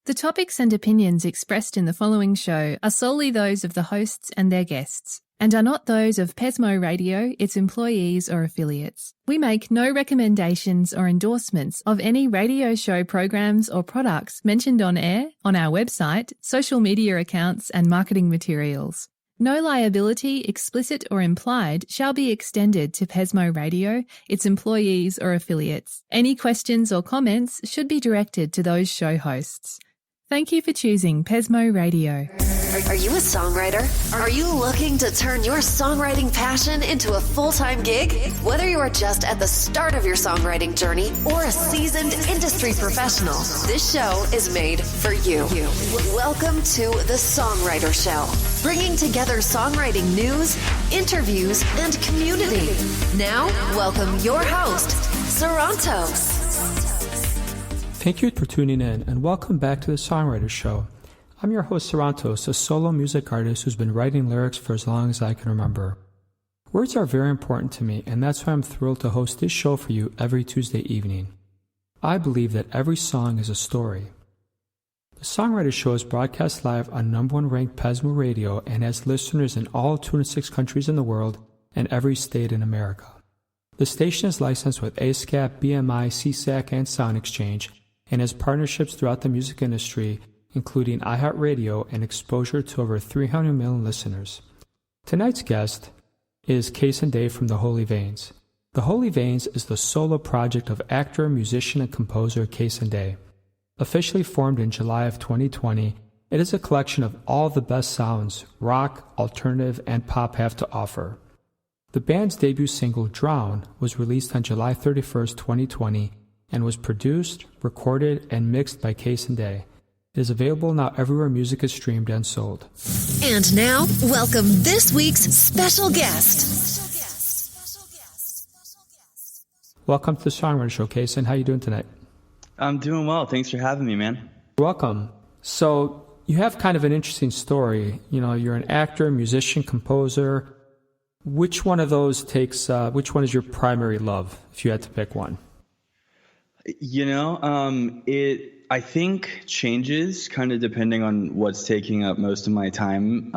The topics and opinions expressed in the following show are solely those of the hosts and their guests, and are not those of Pesmo Radio, its employees or affiliates. We make no recommendations or endorsements of any radio show programs or products mentioned on air, on our website, social media accounts, and marketing materials. No liability, explicit or implied, shall be extended to Pesmo Radio, its employees or affiliates. Any questions or comments should be directed to those show hosts. Thank you for choosing Pesmo Radio. Are you a songwriter? Are you looking to turn your songwriting passion into a full-time gig? Whether you are just at the start of your songwriting journey or a seasoned industry professional, this show is made for you. Welcome to the Songwriter Show, bringing together songwriting news, interviews, and community. Now, welcome your host, Sarantos. Thank you for tuning in, and welcome back to the Songwriter Show. I'm your host, Sarantos, a solo music artist who's been writing lyrics for as long as I can remember. Words are very important to me, and that's why I'm thrilled to host this show for you every Tuesday evening. I believe that every song is a story. The Songwriter Show is broadcast live on #1 ranked Pesmo Radio and has listeners in all 206 countries in the world and every state in America. The station is licensed with ASCAP, BMI, CSAC, and Sound Exchange, and has partnerships throughout the music industry, including iHeartRadio and exposure to over 300 million listeners. Tonight's guest is Case and Day from the Holy Veins. The Holy Veins is the solo project of actor, musician, and composer Case and Day. Officially formed in July of 2020, it is a collection of all the best sounds rock, alternative, and pop have to offer. The band's debut single, Drown, was released on July 31st, 2020, and was produced, recorded, and mixed by Case and Day. It is available now everywhere music is streamed and sold. And now, welcome this week's special guest. Welcome to the Songwriter Show, Case, and how you doing tonight? I'm doing well. Thanks for having me, man. You're welcome. So, you have kind of an interesting story. You know, you're an actor, musician, composer. Which one of those which one is your primary love, if you had to pick one? You know, it I think changes kind of depending on what's taking up most of my time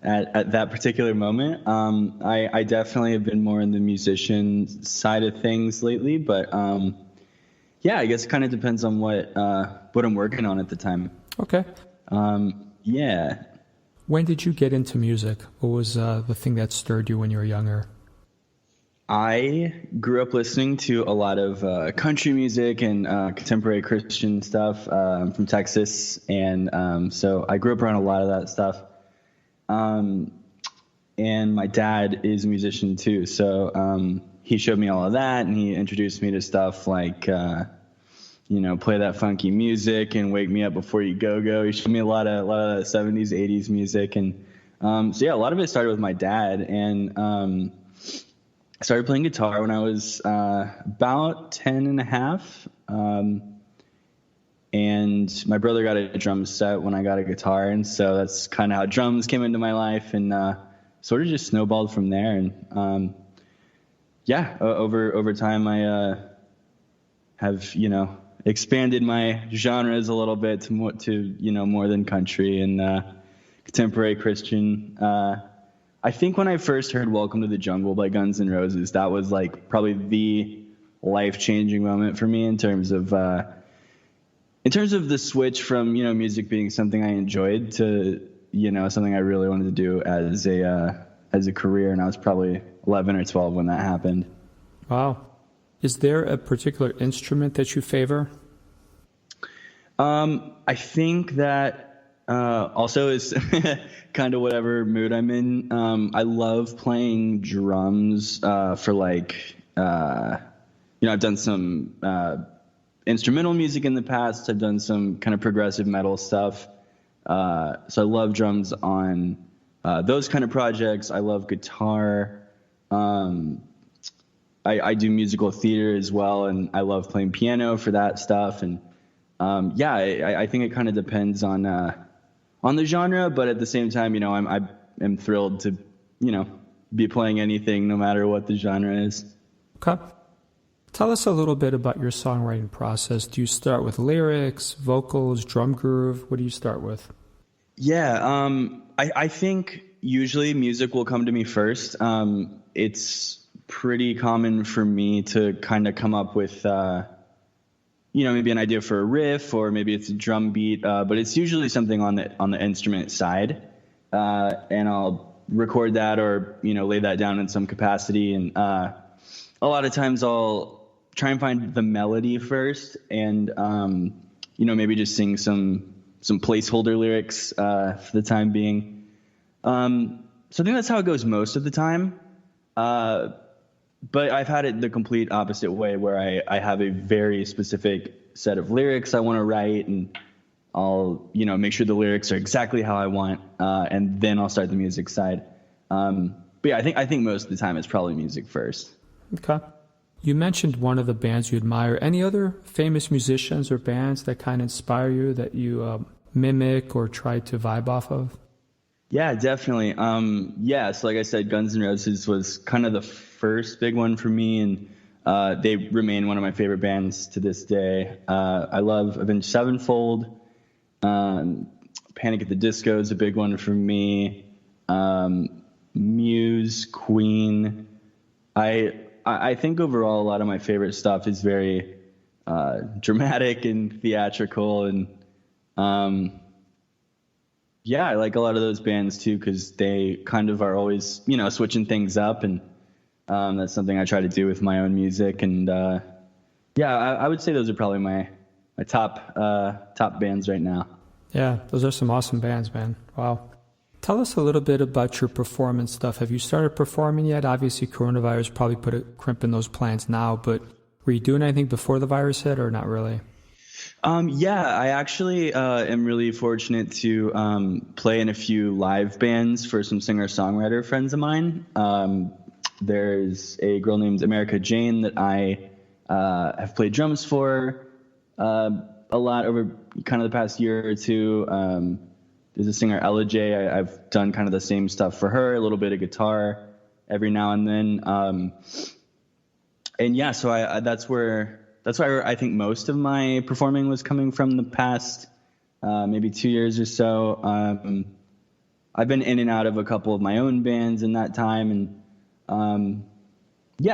at that particular moment. I definitely have been more in the musician side of things lately, but yeah, I guess it kind of depends on what I'm working on at the time. Okay. Yeah. When did you get into music? What was the thing that stirred you when you were younger? I grew up listening to a lot of country music and contemporary Christian stuff. I'm from Texas, and so I grew up around a lot of that stuff. And my dad is a musician too, so he showed me all of that, and he introduced me to stuff like, play that funky music and wake me up before you go. He showed me a lot of 70s, 80s music, and so yeah, a lot of it started with my dad, and I started playing guitar when I was about 10 and a half, and my brother got a drum set when I got a guitar, and so that's kind of how drums came into my life, and sort of just snowballed from there. And over time I have expanded my genres a little bit to more than country and contemporary Christian. I think when I first heard Welcome to the Jungle by Guns N' Roses, that was like probably the life-changing moment for me in terms of the switch from, music being something I enjoyed to, something I really wanted to do as a career. And I was probably 11 or 12 when that happened. Wow. Is there a particular instrument that you favor? I think that also is kind of whatever mood I'm in. I love playing drums for I've done some instrumental music in the past. I've done some kind of progressive metal stuff. So I love drums on those kind of projects. I love guitar. I do musical theater as well, and I love playing piano for that stuff. And I think it kind of depends on the genre, but at the same time, I'm thrilled to, be playing anything no matter what the genre is. Okay. Tell us a little bit about your songwriting process. Do you start with lyrics, vocals, drum groove? What do you start with? Yeah, I think usually music will come to me first. It's pretty common for me to kind of come up with, maybe an idea for a riff, or maybe it's a drum beat, but it's usually something on the instrument side, and I'll record that or lay that down in some capacity. And a lot of times I'll try and find the melody first, and maybe just sing some placeholder lyrics for the time being. So I think that's how it goes most of the time. But I've had it the complete opposite way, where I have a very specific set of lyrics I want to write, and I'll make sure the lyrics are exactly how I want, and then I'll start the music side. But yeah, I think most of the time it's probably music first. Okay. You mentioned one of the bands you admire. Any other famous musicians or bands that kind of inspire you, that you mimic or try to vibe off of? Yeah, definitely. So like I said, Guns N' Roses was kind of the first big one for me, and they remain one of my favorite bands to this day. I love Avenged Sevenfold. Panic at the Disco is a big one for me. Muse, Queen. I think overall a lot of my favorite stuff is very dramatic and theatrical, and I like a lot of those bands too, because they kind of are always switching things up, and that's something I try to do with my own music. And I would say those are probably my top bands right now. Yeah, those are some awesome bands, man. Wow. Tell us a little bit about your performance stuff. Have you started performing yet? Obviously, coronavirus probably put a crimp in those plans now, but were you doing anything before the virus hit, or not really? I actually am really fortunate to play in a few live bands for some singer-songwriter friends of mine. There's a girl named America Jane that I have played drums for a lot over kind of the past year or two. There's a singer, Ella J. I've done kind of the same stuff for her, a little bit of guitar every now and then. So that's where I think most of my performing was coming from the past maybe 2 years or so. I've been in and out of a couple of my own bands in that time, and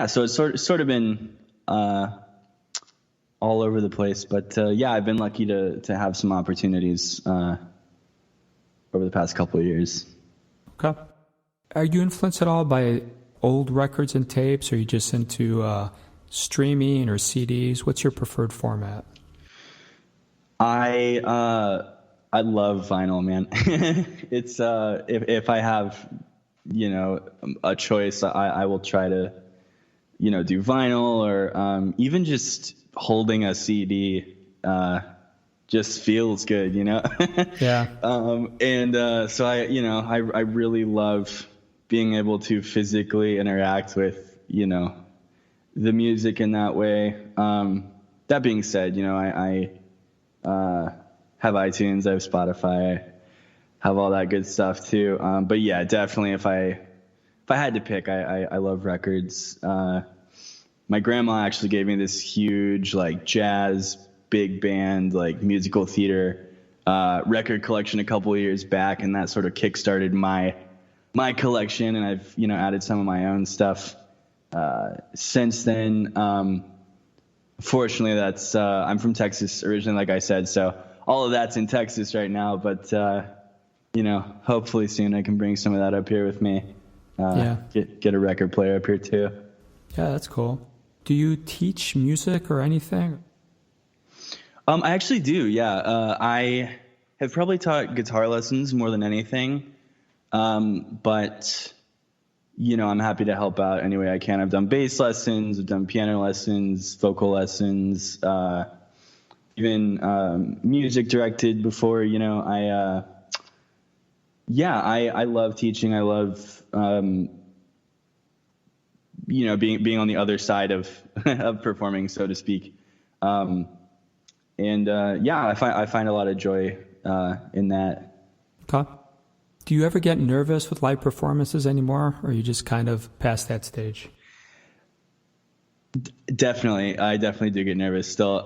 so it's sort of been all over the place. But I've been lucky to have some opportunities over the past couple of years. Okay. Are you influenced at all by old records and tapes, or are you just into streaming or CDs? What's your preferred format? I love vinyl, man. It's if I have a choice, I will try to do vinyl, or even just holding a CD just feels good, Yeah. So I really love being able to physically interact with the music in that way. That being said, I have iTunes, I have Spotify, I have all that good stuff too. But yeah, definitely if I had to pick, I love records. My grandma actually gave me this huge jazz big band musical theater record collection a couple of years back, and that sort of kickstarted my collection, and I've added some of my own stuff since then. Fortunately, that's I'm from Texas originally, like I said, so all of that's in Texas right now, but hopefully soon I can bring some of that up here with me. Get a record player up here too. Yeah, that's cool. Do you teach music or anything? I actually do, yeah. I have probably taught guitar lessons more than anything, but I'm happy to help out any way I can. I've done bass lessons, I've done piano lessons, vocal lessons, even music directed before. I love teaching. I love being on the other side of of performing, so to speak. I find a lot of joy in that. Okay. Do you ever get nervous with live performances anymore, or are you just kind of past that stage? Definitely. I definitely do get nervous still.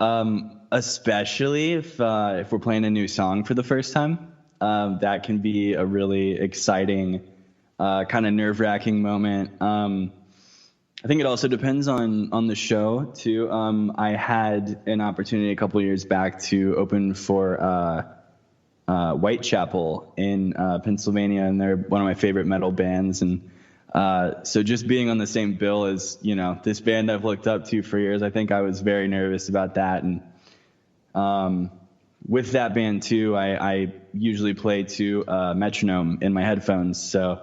Especially if we're playing a new song for the first time. That can be a really exciting, kind of nerve-wracking moment. I think it also depends on the show too. I had an opportunity a couple years back to open for Whitechapel in Pennsylvania, and they're one of my favorite metal bands. And so just being on the same bill as, this band I've looked up to for years, I think I was very nervous about that. And with that band too, I usually play to metronome in my headphones. So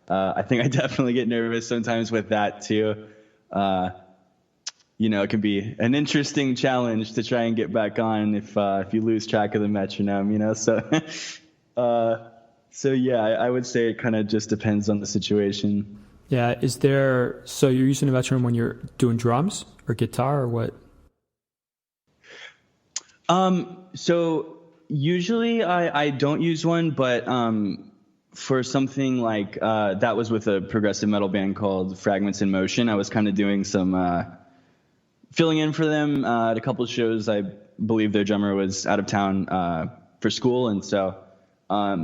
I think I definitely get nervous sometimes with that too. It can be an interesting challenge to try and get back on if you lose track of the metronome, So yeah, I would say it kind of just depends on the situation. Yeah. So you're using a metronome when you're doing drums or guitar or what? So usually I don't use one, but for something like that was with a progressive metal band called Fragments in Motion. I was kind of doing some filling in for them at a couple of shows. I believe their drummer was out of town for school, and so I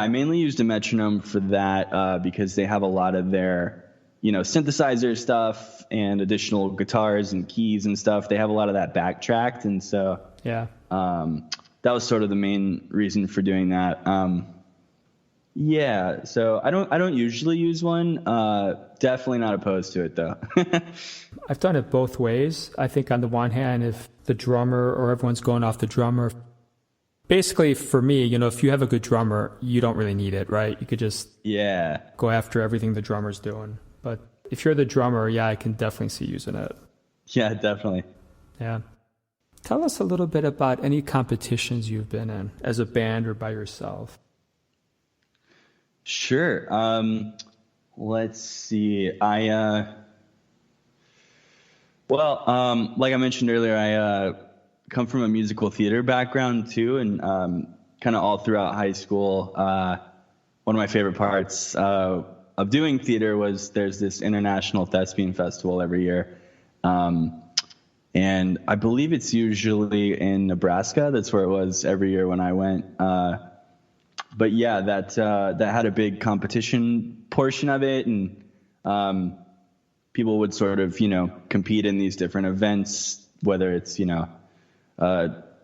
mainly used a metronome for that because they have a lot of their synthesizer stuff and additional guitars and keys and stuff. They have a lot of that backtracked, and so that was sort of the main reason for doing that. So I don't usually use one. Definitely not opposed to it though. I've done it both ways. I think on the one hand, if the drummer or everyone's going off the drummer, basically for me, if you have a good drummer, you don't really need it, right? You could just go after everything the drummer's doing. But if you're the drummer, I can definitely see using it. Yeah, definitely. Yeah. Tell us a little bit about any competitions you've been in as a band or by yourself. Sure. Let's see. Like I mentioned earlier, I come from a musical theater background too, and kind of all throughout high school, one of my favorite parts of doing theater was there's this International Thespian Festival every year. And I believe it's usually in Nebraska. That's where it was every year when I went. But yeah, that had a big competition portion of it, and people would sort of compete in these different events, whether it's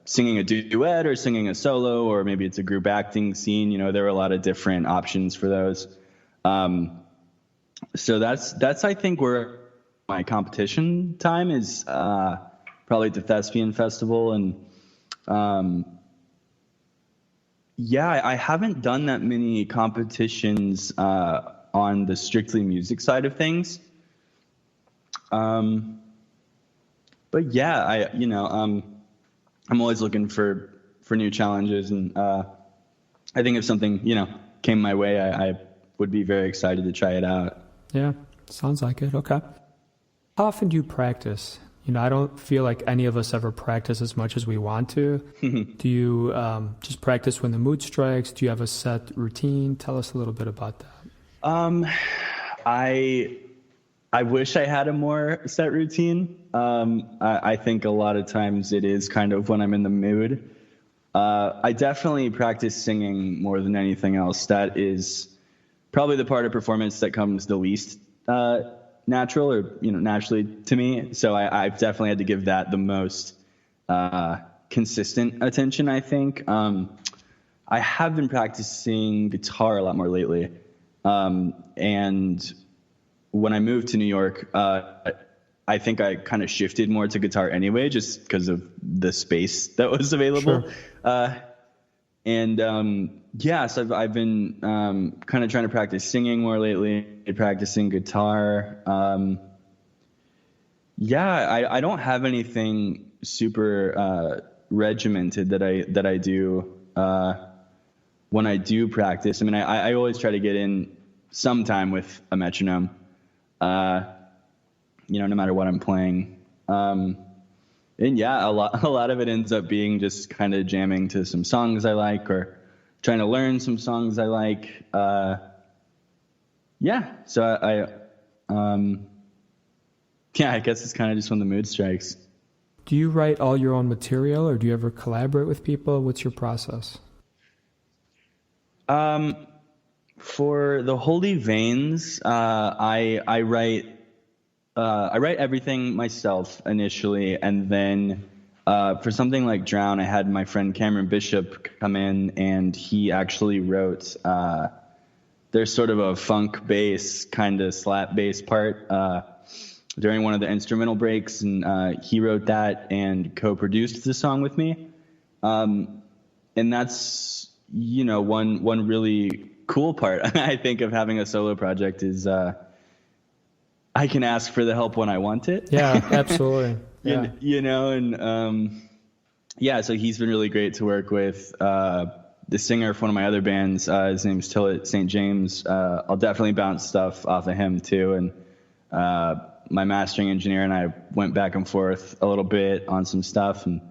singing a duet or singing a solo, or maybe it's a group acting scene. There were a lot of different options for those. So that's I think where my competition time is, probably at the Thespian Festival, and I haven't done that many competitions on the strictly music side of things. But I'm always looking for new challenges, and I think if something came my way, I would be very excited to try it out. Yeah, sounds like it. Okay. How often do you practice? I don't feel like any of us ever practice as much as we want to. Do you just practice when the mood strikes? Do you have a set routine? Tell us a little bit about that. I wish I had a more set routine. I think a lot of times it is kind of when I'm in the mood. I definitely practice singing more than anything else. That is probably the part of performance that comes the least natural, or naturally to me. So I've definitely had to give that the most consistent attention, I think. I have been practicing guitar a lot more lately, and when I moved to New York, I think I kind of shifted more to guitar anyway, just because of the space that was available. Sure. So I've been kind of trying to practice singing more lately, practicing guitar. I don't have anything super regimented that I do when I do practice. I mean, I always try to get in some time with a metronome, no matter what I'm playing. A lot of it ends up being just kind of jamming to some songs I like, or trying to learn some songs I like. So Yeah, I guess it's kind of just when the mood strikes. Do you write all your own material, or do you ever collaborate with people? What's your process? For the Holy Veins, I write everything myself initially, and then for something like Drown, I had my friend Cameron Bishop come in, and he actually wrote. There's sort of a funk bass, kind of slap bass part during one of the instrumental breaks, and he wrote that and co-produced the song with me. And that's, one really cool part, I think, of having a solo project is I can ask for the help when I want it. Yeah, absolutely. Yeah. So he's been really great to work with. The singer for one of my other bands, his name's Tillett St. James. I'll definitely bounce stuff off of him too. And my mastering engineer and I went back and forth a little bit on some stuff. And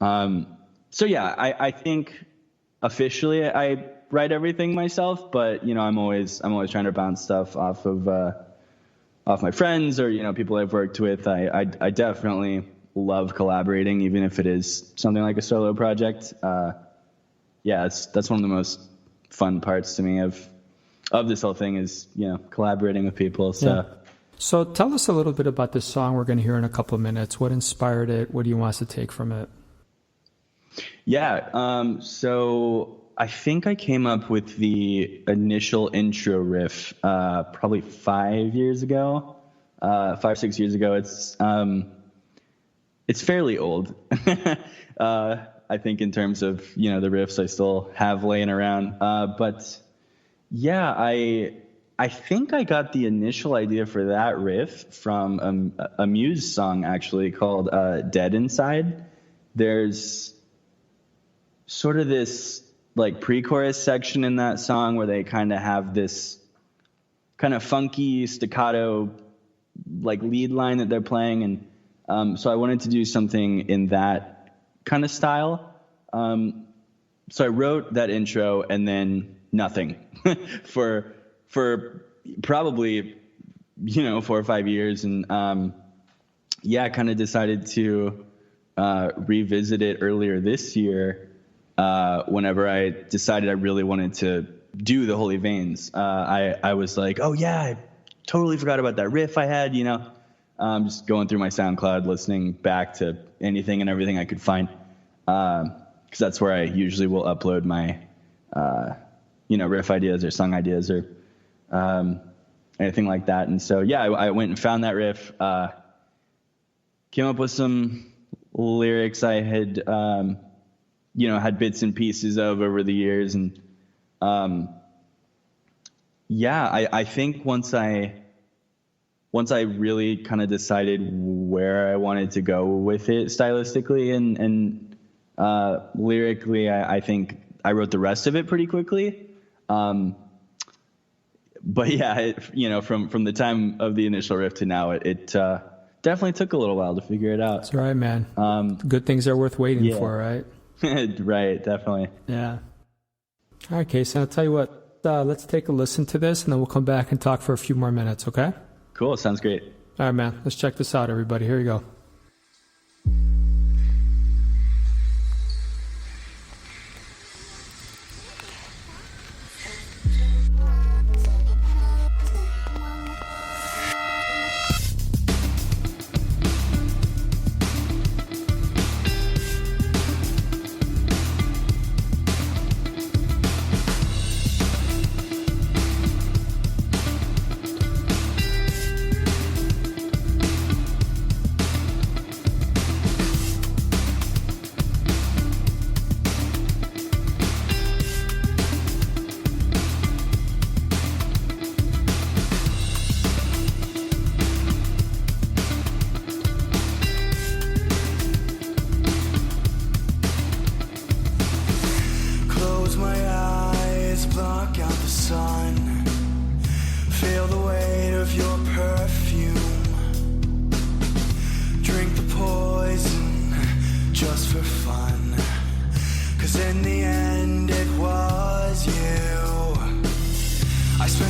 I think officially I write everything myself, but I'm always trying to bounce stuff off my friends or people I've worked with. I definitely love collaborating, even if it is something like a solo project. That's one of the most fun parts to me of this whole thing is, collaborating with people. So tell us a little bit about this song we're going to hear in a couple of minutes. What inspired it? What do you want us to take from it? Yeah. So I think I came up with the initial intro riff probably 5 years ago, 6 years ago. It's fairly old. I think in terms of, the riffs I still have laying around. I think I got the initial idea for that riff from a Muse song, actually, called Dead Inside. There's sort of this, like, pre-chorus section in that song where they kind of have this kind of funky staccato, like, lead line that they're playing. And so I wanted to do something in that kind of style. So I wrote that intro and then nothing for probably 4 or 5 years, and kind of decided to revisit it earlier this year whenever I decided I really wanted to do the Holy Veins. I was like, oh yeah, I totally forgot about that riff I had, just going through my SoundCloud, listening back to anything and everything I could find, because that's where I usually will upload my riff ideas or song ideas or anything like that. And so, I went and found that riff, came up with some lyrics I had, had bits and pieces of over the years. And, I think once I really kind of decided where I wanted to go with it stylistically and lyrically, I think I wrote the rest of it pretty quickly. From the time of the initial riff to now, it definitely took a little while to figure it out. That's right, man. Good things are worth waiting for, right? Right, definitely. Yeah. All right, Casey, I'll tell you what, let's take a listen to this, and then we'll come back and talk for a few more minutes, okay? Cool, sounds great. All right, man, let's check this out, everybody. Here you go.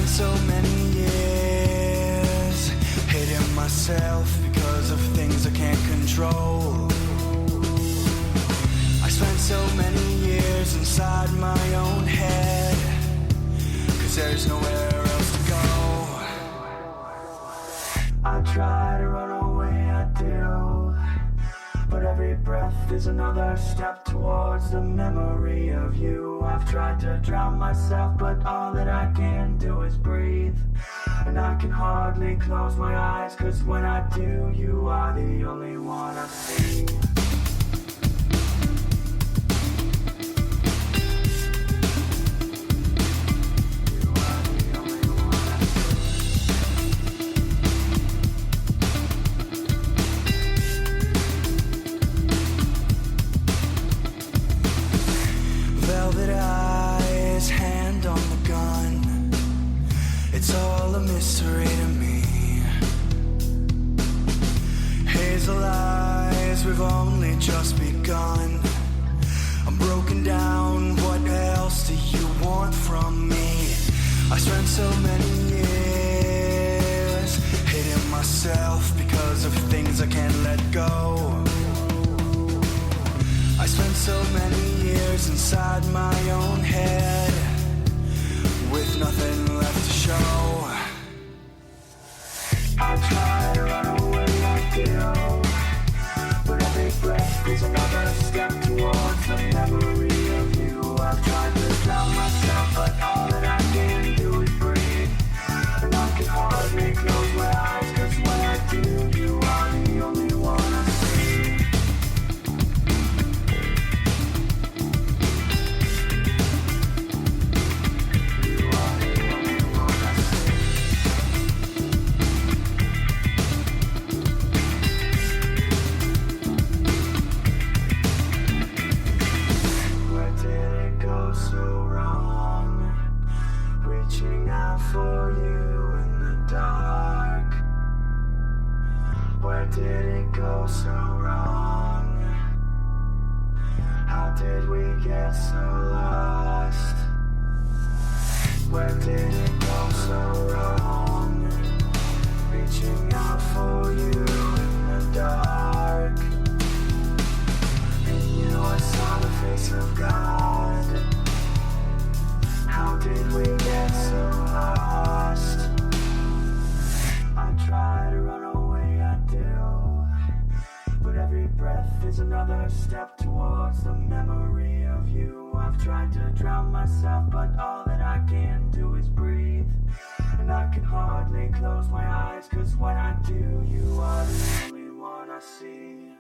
So many years hiding my myself because of things I can't control. I spent so many years inside my own head, 'cause there's nowhere else to go. I try to run away, I do, but every breath is another step towards the memory of you. I've tried to drown myself, but all that I can do is breathe. And I can hardly close my eyes, 'cause when I do, you are the only one I see. Velvet eyes, hand on the gun. It's all a mystery to me. Hazel eyes, we've only just begun. I'm broken down, what else do you want from me? I spent so many years hating myself because of things I can't let go. I spent so many years inside my own head with nothing left to show. I try to run away, I do, but every breath is another step towards the memory of you. I've tried to drown myself, but all that I can do is breathe. And I can hardly close my eyes, 'cause when I do, you are the only one I see. For you in the dark, where did it go so wrong? How did we get so lost? Where did it go so wrong? Reaching out for you in the dark, and you, I saw the face of God. How did we get so lost? I try to run away, I do, but every breath is another step towards the memory of you. I've tried to drown myself, but all that I can do is breathe. And I can hardly close my eyes, 'cause when I do, you are the only one I see.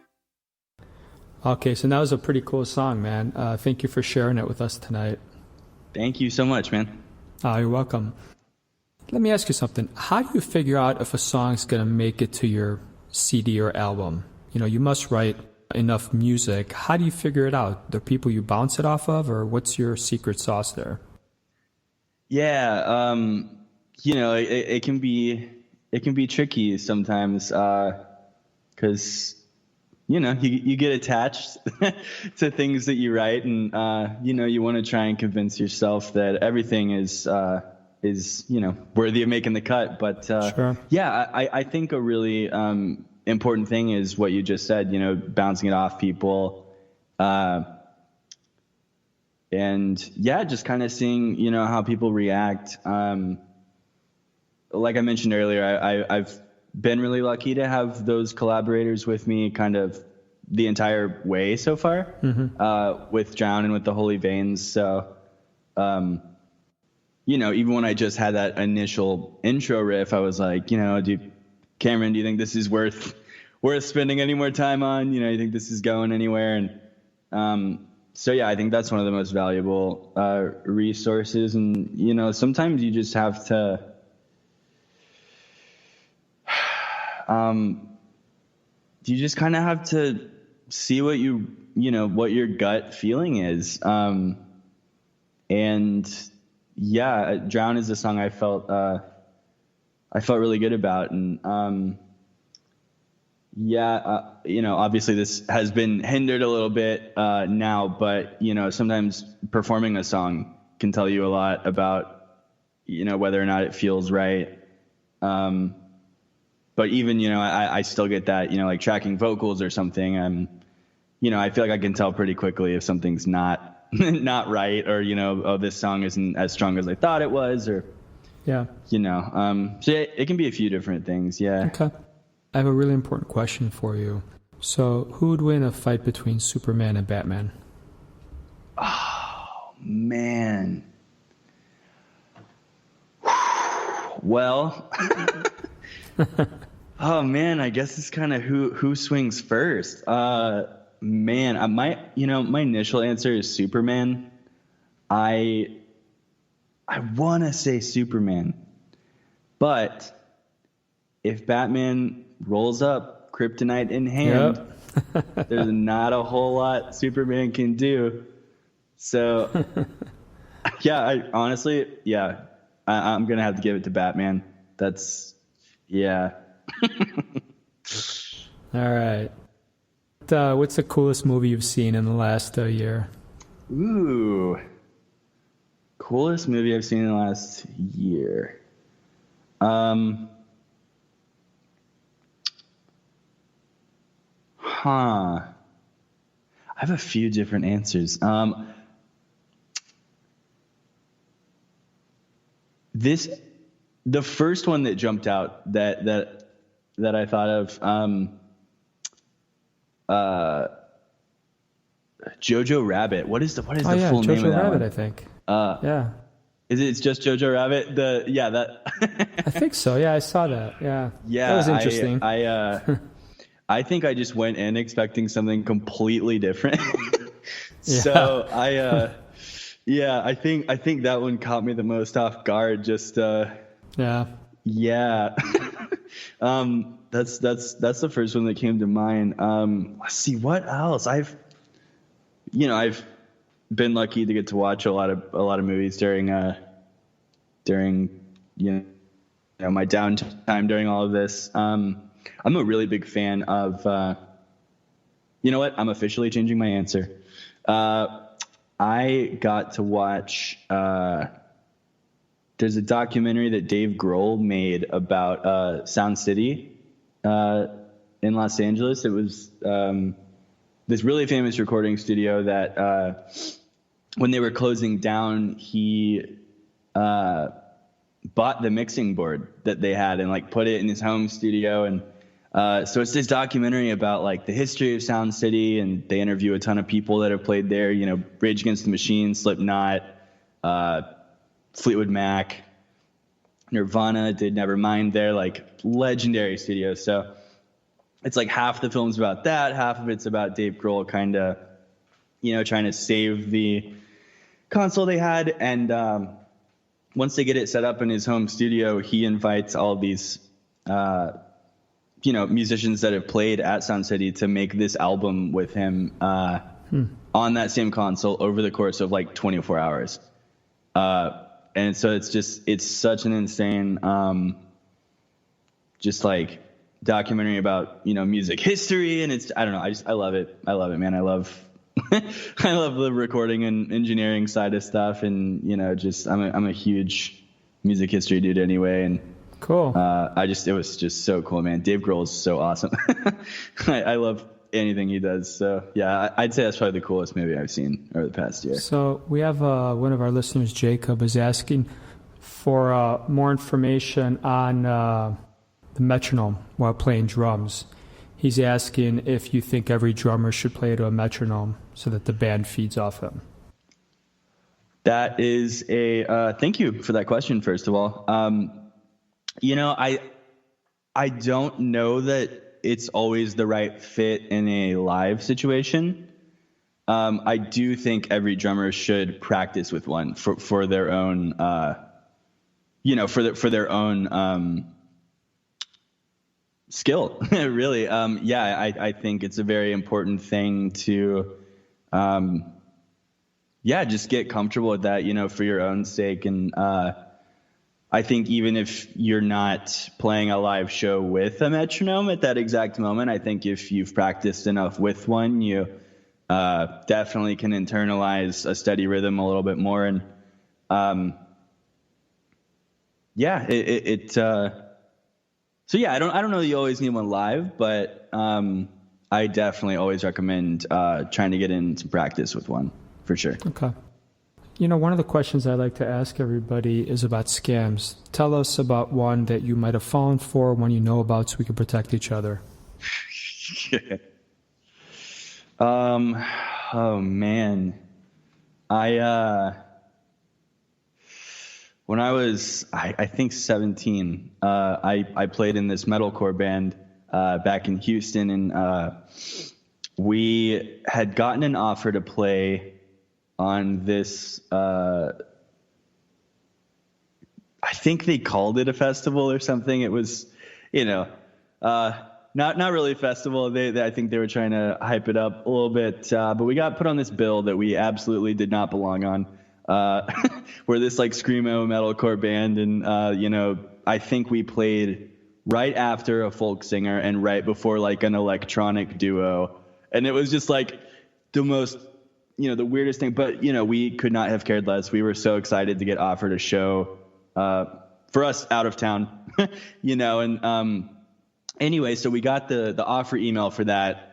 Okay, so that was a pretty cool song, man. Thank you for sharing it with us tonight. Thank you so much, man. You're welcome. Let me ask you something. How do you figure out if a song's going to make it to your CD or album? You know, you must write enough music. How do you figure it out? The people you bounce it off of, or what's your secret sauce there? Yeah, you know, it can be tricky sometimes, 'cause you know, you get attached to things that you write, and you know, you want to try and convince yourself that everything is you know, worthy of making the cut. But Sure. Yeah, I think a really important thing is what you just said. You know, bouncing it off people, and yeah, just kind of seeing, you know, how people react. Like I mentioned earlier, I've been really lucky to have those collaborators with me kind of the entire way so far, with Drown and with the Holy Veins. So, you know, even when I just had that initial intro riff, I was like, you know, Cameron, do you think this is worth spending any more time on? You know, you think this is going anywhere? And so, yeah, I think that's one of the most valuable resources. And, you know, sometimes you just have to you just kind of have to see what what your gut feeling is. And yeah, Drown is a song I felt really good about. And you know, obviously this has been hindered a little bit now, but you know, sometimes performing a song can tell you a lot about, you know, whether or not it feels right. but even, I still get that, like tracking vocals or something. I feel like I can tell pretty quickly if something's not right, or, oh, this song isn't as strong as I thought it was, or, Yeah. so yeah, it can be a few different things. Yeah. Okay. I have a really important question for you. So who would win a fight between Superman and Batman? Oh, man. Well, oh man, I guess it's kind of who swings first. Man, my initial answer is Superman. I want to say Superman, but if Batman rolls up, kryptonite in hand, there's not a whole lot Superman can do. So, yeah, I'm gonna have to give it to Batman. That's, yeah. All right. What's the coolest movie you've seen in the last year? Ooh. Coolest movie I've seen in the last year. I have a few different answers. The first one that jumped out that I thought of, Jojo Rabbit. What is the full Jojo name of that Rabbit, one? I think. Yeah. It's just Jojo Rabbit? I think so. Yeah, I saw that. Yeah. Yeah. That was interesting. I think I just went in expecting something completely different. Yeah. So I think that one caught me the most off guard. Just yeah. That's the first one that came to mind. Let's see what else. I've been lucky to get to watch a lot of movies during my downtime during all of this. I'm a really big fan of. You know what? I'm officially changing my answer. I got to watch. There's a documentary that Dave Grohl made about Sound City in Los Angeles. It was this really famous recording studio that when they were closing down, he bought the mixing board that they had and put it in his home studio. And so it's this documentary about the history of Sound City, and they interview a ton of people that have played there, Rage Against the Machine, Slipknot, Fleetwood Mac, Nirvana did Nevermind there, legendary studios. So it's half the film's about that, half of it's about Dave Grohl kind of, trying to save the console they had. And once they get it set up in his home studio, he invites all these, musicians that have played at Sound City to make this album with him on that same console over the course of 24 hours. And so it's such an insane, documentary about, music history. And I don't know. I love it. I love it, man. I love the recording and engineering side of stuff. And, I'm a huge music history dude anyway. And cool. It was just so cool, man. Dave Grohl is so awesome. I love anything he does. So yeah, I'd say that's probably the coolest movie I've seen over the past year. So we have one of our listeners, Jacob, is asking for more information on the metronome while playing drums. He's asking if you think every drummer should play to a metronome so that the band feeds off him. That is thank you for that question, first of all. I don't know that it's always the right fit in a live situation. I do think every drummer should practice with one for their own, for their own skill. Really, I think it's a very important thing to, just get comfortable with that, for your own sake. And I think even if you're not playing a live show with a metronome at that exact moment, I think if you've practiced enough with one, you definitely can internalize a steady rhythm a little bit more. And So yeah, I don't know that you always need one live, but I definitely always recommend trying to get in some practice with one, for sure. Okay. One of the questions I like to ask everybody is about scams. Tell us about one that you might have fallen for, one you know about, so we can protect each other. Oh man, when I was, I think 17, I played in this metalcore band back in Houston, and we had gotten an offer to play on this, I think they called it a festival or something. It was, not really a festival. I think they were trying to hype it up a little bit, but we got put on this bill that we absolutely did not belong on. We're this like screamo metalcore band, and I think we played right after a folk singer and right before like an electronic duo, and it was just like the most, the weirdest thing. But we could not have cared less. We were so excited to get offered a show for us out of town, and anyway, so we got the offer email for that.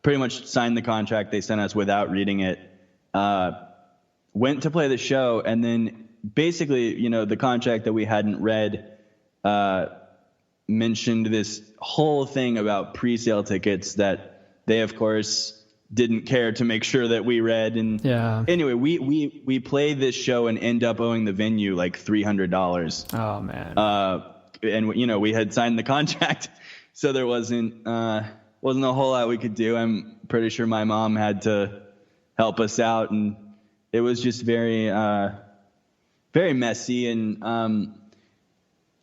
Pretty much signed the contract they sent us without reading it. Went to play the show, and then basically, the contract that we hadn't read mentioned this whole thing about pre-sale tickets that they, of course, didn't care to make sure that we read. And anyway, we played this show and end up owing the venue like $300. Oh man. And we had signed the contract, so there wasn't a whole lot we could do. I'm pretty sure my mom had to help us out, and it was just very, very messy. And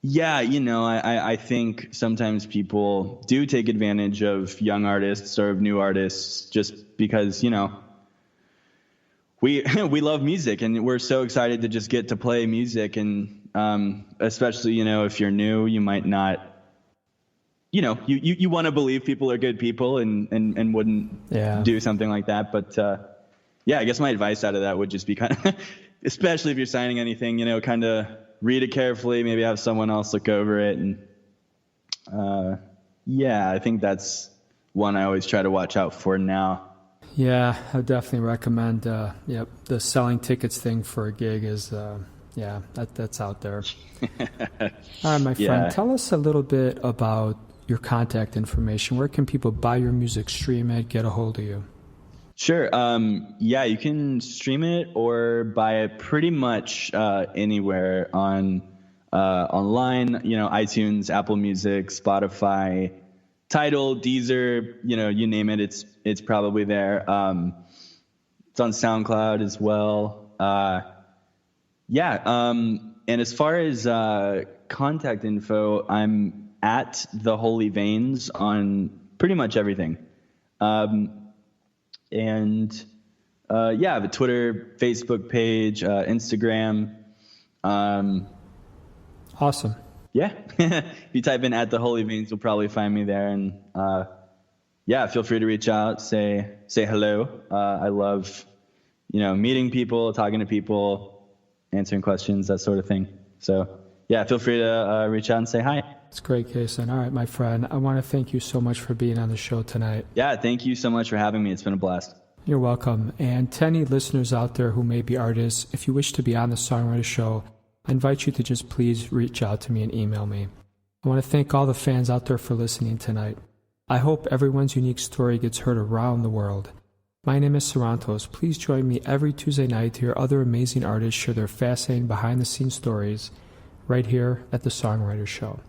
I think sometimes people do take advantage of young artists or of new artists just because we love music, and we're so excited to just get to play music. And especially if you're new, you might not, you want to believe people are good people and wouldn't do something like that. But I guess my advice out of that would just be kind of, especially if you're signing anything, kind of read it carefully, maybe have someone else look over it. And I think that's one I always try to watch out for now. Yeah, I definitely recommend, the selling tickets thing for a gig is, that's out there. All right, my friend, tell us a little bit about your contact information. Where can people buy your music, stream it, get a hold of you? Sure. You can stream it or buy it pretty much anywhere online, iTunes, Apple Music, Spotify, Tidal, Deezer, you name it, it's probably there. It's on SoundCloud as well. And as far as contact info, I'm at The Holy Veins on pretty much everything. I have a Twitter, Facebook page, Instagram. Awesome. Yeah. If you type in at The Holy Veins, you'll probably find me there. And feel free to reach out, say hello. I love, meeting people, talking to people, answering questions, that sort of thing. So feel free to reach out and say hi. It's great, Kason. All right, my friend, I want to thank you so much for being on the show tonight. Yeah, thank you so much for having me. It's been a blast. You're welcome. And to any listeners out there who may be artists, if you wish to be on the Songwriter Show, I invite you to just please reach out to me and email me. I want to thank all the fans out there for listening tonight. I hope everyone's unique story gets heard around the world. My name is Sarantos. Please join me every Tuesday night to hear other amazing artists share their fascinating behind-the-scenes stories right here at the Songwriter Show.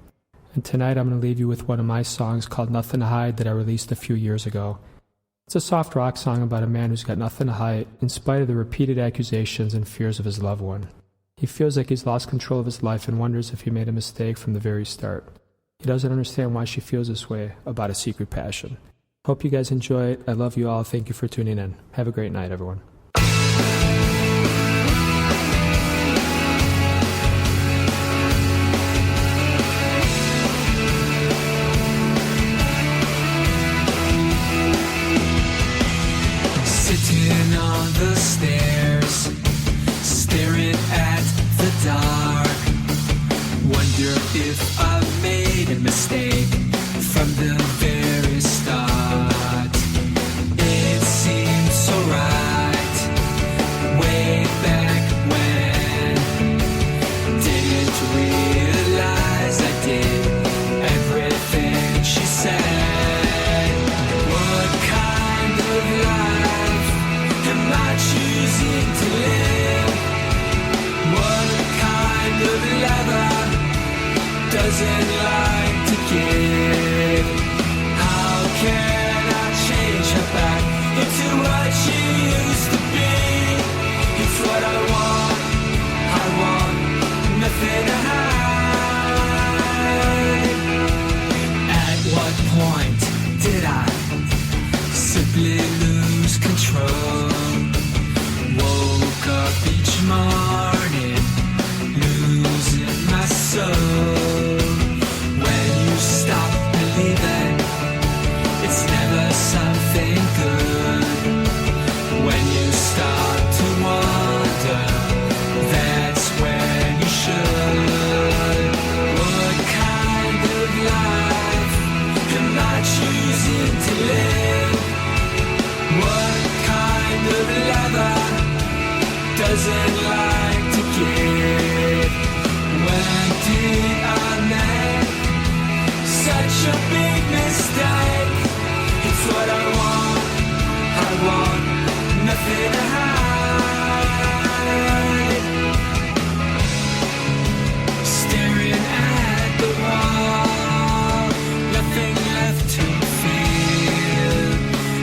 And tonight I'm going to leave you with one of my songs called Nothing to Hide that I released a few years ago. It's a soft rock song about a man who's got nothing to hide in spite of the repeated accusations and fears of his loved one. He feels like he's lost control of his life and wonders if he made a mistake from the very start. He doesn't understand why she feels this way about a secret passion. Hope you guys enjoy it. I love you all. Thank you for tuning in. Have a great night, everyone. Sitting on the stairs, staring at the dark. Wonder if I made a mistake. morning, losing my soul. When you stop believing, it's never something good. When you start to wonder, that's when you should. What kind of life am I choosing to live? What kind of lover doesn't like to give? When did I make such a big mistake? It's what I want nothing to hide. Staring at the wall, nothing left to feel.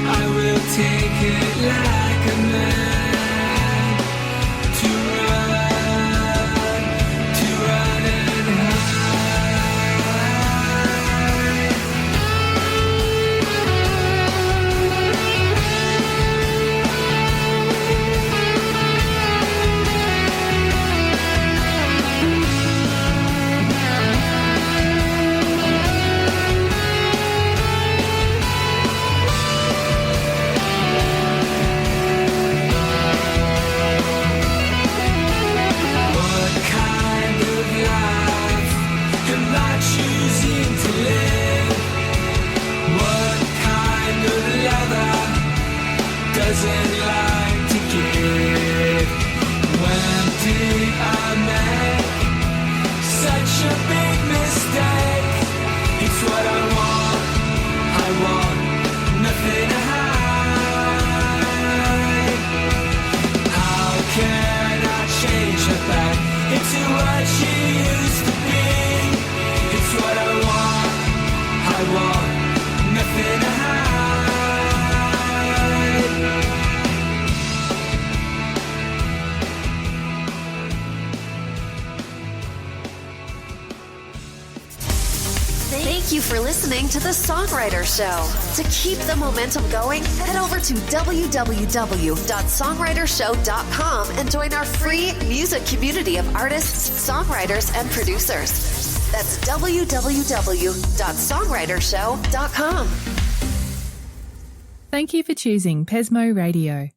I will take it like a man, to run and hide. What kind of life am I choosing to live? What kind of lover doesn't like to give? When did I make such a big mistake? It's what I want nothing to hide. How can I change her back into what she used to be? It's what I want nothing to hide. Thank you for listening to The Songwriter Show. To keep the momentum going, head over to www.songwritershow.com and join our free music community of artists, songwriters, and producers. That's www.songwritershow.com. Thank you for choosing Pesmo Radio.